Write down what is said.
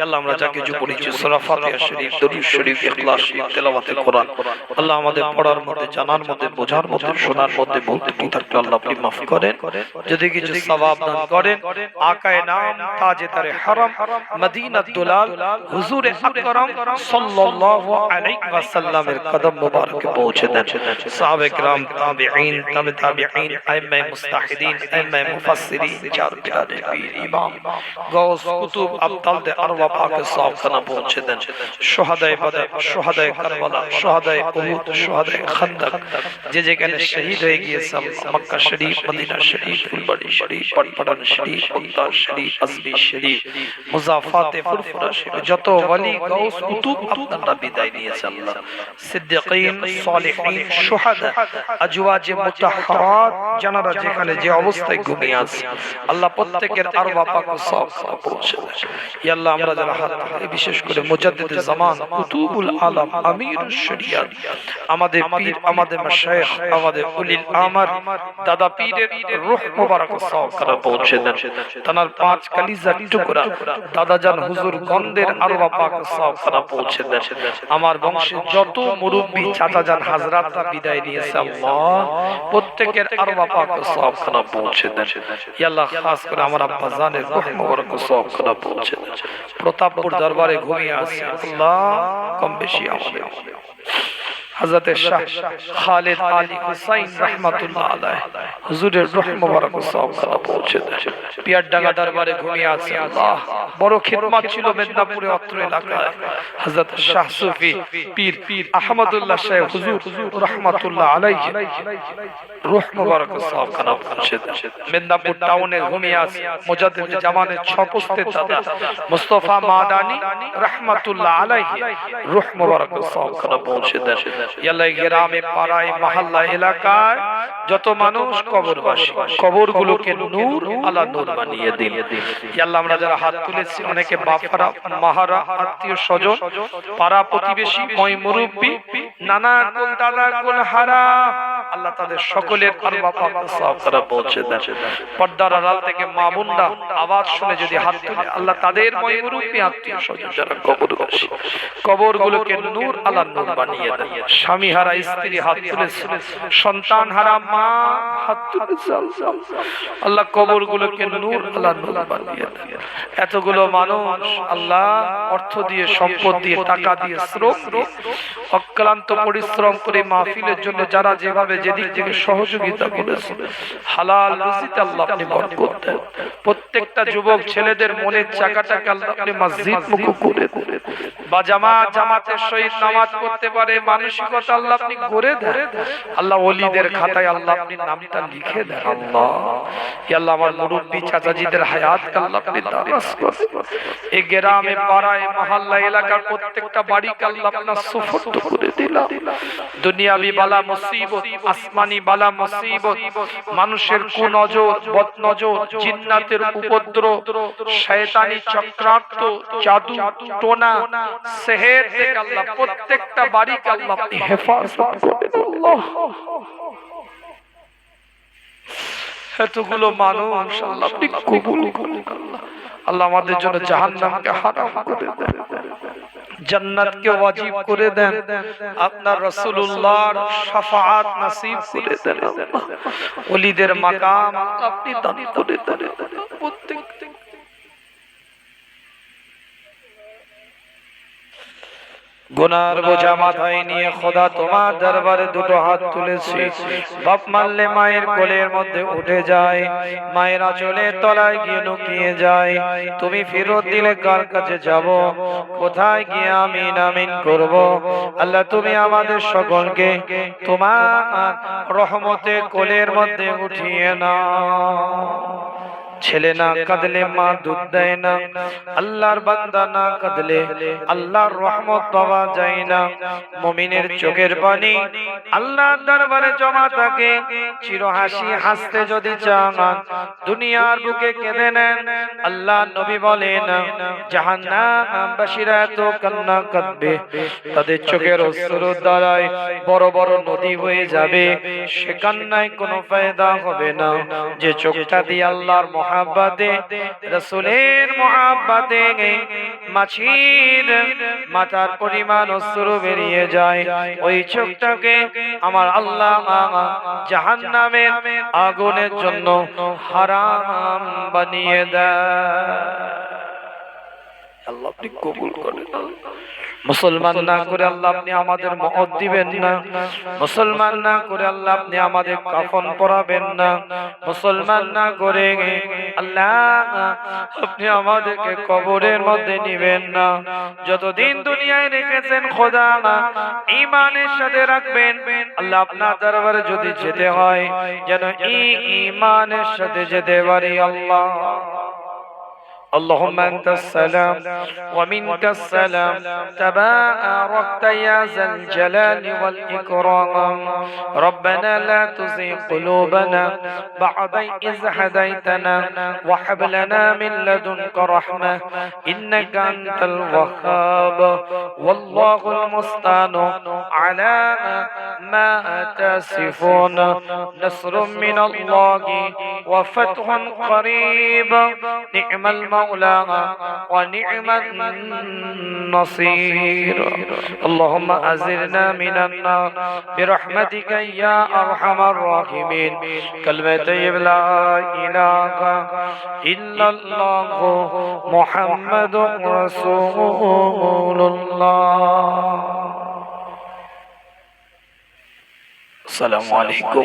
আল্লাহ আমরা যা কিছু পড়েছি সূরা ফাতিহা শরীফ, দরুদ শরীফ, ইখলাস শরীফ, তেলাওয়াতে কোরআন, আল্লাহ আমাদের পড়ার মধ্যে, জানার মধ্যে, বোঝার মধ্যে, শোনার মধ্যে বলতে কি থাকলে আল্লাহ আপনি মাফ করেন। যদি কিছু সওয়াব দান করেন, আকায়ে নাম তাজেদারে হারাম মদিনাত দুলাল হুজুরে আকরাম সাল্লাল্লাহু আলাইহি ওয়াসাল্লামের কদম মোবারকে পৌঁছে দেন। সাহাবে کرام, তাবেঈন, তাবে তাবেঈন, আইম্মায়ে মুস্তাহিদিন, আইম্মায়ে মুফাসসিরিন, চার পিরানে পীর ইমাম গাউস কুতুব আবতাল আরওয়াহ পাকে সাফখানা পৌঁছে দেন। শুহাদায়ে বদর, শুহাদায়ে কারবালা, শুহাদায়ে উহুদ, শুহাদায়ে খান্দক যে যেখানে শহীদ হয়ে গিয়েছে, মক্কা শরীফ, মদিনা শরীফ, ফুলবাড়ী শরীফ, পাটপাড়া শরীফ, মুক্তা শরীফ, আজমি শরীফ, মুজাফাতে ফুরফুরা শরীফ, যত ওয়ালি গাউস কুতুব আপনারা বিদায় নিয়েছে আল্লাহ, সিদ্দিকীন, সালেহীন, শুহাদা, আজওয়াজে মুতাহহারাত যারা যেখানে যে অবস্থায় ঘুমিয়ে আছে আল্লাহ প্রত্যেকের আরওয়াহ পাকে সাফখানা পৌঁছে দেন। ইয়া আল্লাহ আমরা যারা হাত তুলে, বিশেষ করে মুজাদ্দিদে জামান, কুতুবুল আলম, আমিরুশ শরিয়াত, আমাদের পীর, আমাদের মাশায়েখ, আমাদের উলিল আমর, দাদা পীরের রূহ মুবারক সাফখানা পৌঁছে দেন। তানার পাঁচ কালিজার টুকরা দাদা জান হুজুর গন্ধের আরওয়াহ পাক সাফখানা পৌঁছে দেন। আমার বংশের যত মুরব্বি চাচা জান হাজরাতরা বিদায় নিয়েছে আল্লাহ প্রত্যেকের আরওয়াহ পাক সাফখানা পৌঁছে দেন। ইয়া আল্লাহ খাস করে আমার আব্বা জানের রূহ মুবারক সাফখানা পৌঁছে দেন। প্রতাপপুর দরবারে ঘুমিয়ে আছে আল্লাহ কম বেশি আমাদের হযরত শাহ খালিদ আলী হুসাইন রাহমাতুল্লাহ আলাইহি হুজুরের রূহ মুবারক সাফখানা পৌঁছে দেন। পিয়ারডাঙ্গা দরবারে ঘুমিয়ে আছে আল্লাহ বড় খিদমত ছিল মেদিনীপুরে অত্র এলাকায় হযরত শাহ সুফি পীর আহমদুল্লাহ শাহ হুজুর রাহমাতুল্লাহ আলাইহি রূহ মুবারক সাফখানা পৌঁছে দেন। মেদিনীপুর টাউনে ঘুমিয়ে আছে মুজাদ্দিদ জামানের ছপস্তের দাদা মুস্তাফা মাদানী রাহমাতুল্লাহ আলাইহি রূহ মুবারক সাফখানা পৌঁছে দেন। ইয়া আল্লাহ গ্রামে পাড়ায় মহল্লা এলাকায় যত মানুষ কবরবাসী কবরগুলোকে নূর আলা নূর বানিয়ে দিন। ইয়া আল্লাহ আমরা যারা হাত তুলেছি অনেকে বাফারা মাহারা আত্মীয় স্বজন পাড়া প্রতিবেশী ময় মুরব্বি নানা কুল দাদা কুল হারা আল্লাহ তাদের সকলের আরওয়াহ পাক সাফখানা পৌঁছে দেন। পর্দার আড়াল থেকে মা বোনরা আওয়াজ শুনে যদি হাত তুলে আল্লাহ তাদের ময় মুরব্বি আত্মীয় স্বজন যারা কবরবাসী কবরগুলোকে নূর আলা নূর বানিয়ে দেন। স্বামী হারা স্ত্রী হাত তুলেছে, সন্তান হারা মা হাত তুলেছে আল্লাহ কবরগুলোকে নূর আলা নূর বানিয়ে দেন। এতগুলো মানুষ আল্লাহ অর্থ দিয়ে, সম্পদ দিয়ে, টাকা দিয়ে, শ্রম দিয়ে অক্লান্ত পরিশ্রম করে মাহফিলের জন্য যারা যেভাবে যেদিক থেকে সহযোগিতা করেছে হালাল রুজিতে আল্লাহ আপনি বরকত দেন। প্রত্যেকটা যুবক ছেলেদের মনের চাকাটাকে আল্লাহ আপনি মসজিদ মুখ করে দেন বা জামাতের সহিত নামাজ পড়তে পারে মানসিকতা আল্লাহ আপনি করে দেন। আল্লাহ ওলিদের খাতায় আল্লাহ আপনি নামটা লিখে দেন। আল্লাহ ইয়া আল্লাহ আমার মুরব্বি চাচাজিদের হায়াতকে আল্লাহ আপনি দারাজ করেন। এই গ্রামে পাড়ায় মহল্লা এলাকার প্রত্যেকটা বাড়িকে আল্লাহ আপনার সুফর্দ করে দিলাম। দুনিয়াবি বালা মুসিবত, আসমানি বালা মুসিবত, মানুষের কুনজর, বদনজর, জিন্নাতের উপদ্রব, শয়তানি চক্রান্ত, জাদু টোনা, সেহের থেকে আল্লাহ প্রত্যেকটা বাড়িকে আল্লাহ আপনি হেফাজত করেন। আল্লাহ এতগুলো মানুষ আল্লাহ আপনি কবুল করেন। আল্লাহ আমাদের জন্য জাহান্নামকে হারাম করে দেন, জান্নাতকে ওয়াজিব করে দেন, আপনার রাসূলুল্লাহর শাফাআত নসিব করে দেন। ওলিদের মাকাম আপনি দান করে দেন। প্রত্যেক গুনার বোঝা মাথায় নিয়ে খোদা তোমার দরবারে দুটো হাত তুলেছি। বাপ মারলে মায়ের কোলের মধ্যে উঠে যায়, মায়ের আঁচলের তলায় গিয়ে লুকিয়ে যায়। তুমি ফেরত দিলে কার কাছে যাব, কোথায় গিয়ে আমিন আমিন করব? আল্লাহ তুমি আমাদের সকলকে তোমার রহমতে কোলের মধ্যে উঠিয়ে নাও। ছেলে না কাঁদলে মা দুধ দেয় না, আল্লাহর বান্দা না কাঁদলে আল্লাহর রহমত পাওয়া যায় না। মুমিনের চোখের পানি আল্লাহর দরবারে জমা থাকে। চির হাসি হাসতে যদি চান দুনিয়ার বুকে কেঁদে নেন, আল্লাহ নবী বলেন জাহান্নামবাসীরা এত কান্না কাঁদবে তাদের চোখের অশ্রুর দ্বারায় বড় বড় নদী হয়ে যাবে। সে কান্নায় কোনো ফায়দা হবে না। যে চোখটা দিয়ে আল্লাহর মুহাব্বতে রাসূলের মুহাব্বতে মাছির মাথার পরিমাণ অশ্রু বেরিয়ে যায়, ওই চোখটাকে আমার আল্লাহ জাহান্নামের আগুনের জন্য হারাম বানিয়ে দেয়। আল্লাহ আপনি কবুল করেন। মুসলমান না করে আল্লাহ আপনি আমাদের মওত দিবেন না, মুসলমান না করে আল্লাহ আপনি আমাদের কাফন পরাবেন না, মুসলমান না করে আল্লাহ আপনি আমাদেরকে কবরের মধ্যে নিবেন না। যতদিন দুনিয়ায় রেখেছেন খোদা ঈমানের সাথে রাখবেন। আল্লাহ আপনার দরবারে যদি যেতে হয় যেন ঈমানের সাথে যেতে পারি। আল্লাহ اللهم أنت السلام ومنك السلام تباركت يا ذا الجلال والإكرام. ربنا لا تزغ قلوبنا بعد إذ هديتنا وهب لنا من لدنك رحمة إنك أنت الوهاب. والله المستعان على ما تصفون. نصر من الله وفتح قريب. نعم المولى ونعم النصير. اللهم أزرنا من النار برحمتك يا أرحم الراحمين. كلمة طيب لا إله إلا الله محمد رسول الله. السلام عليكم.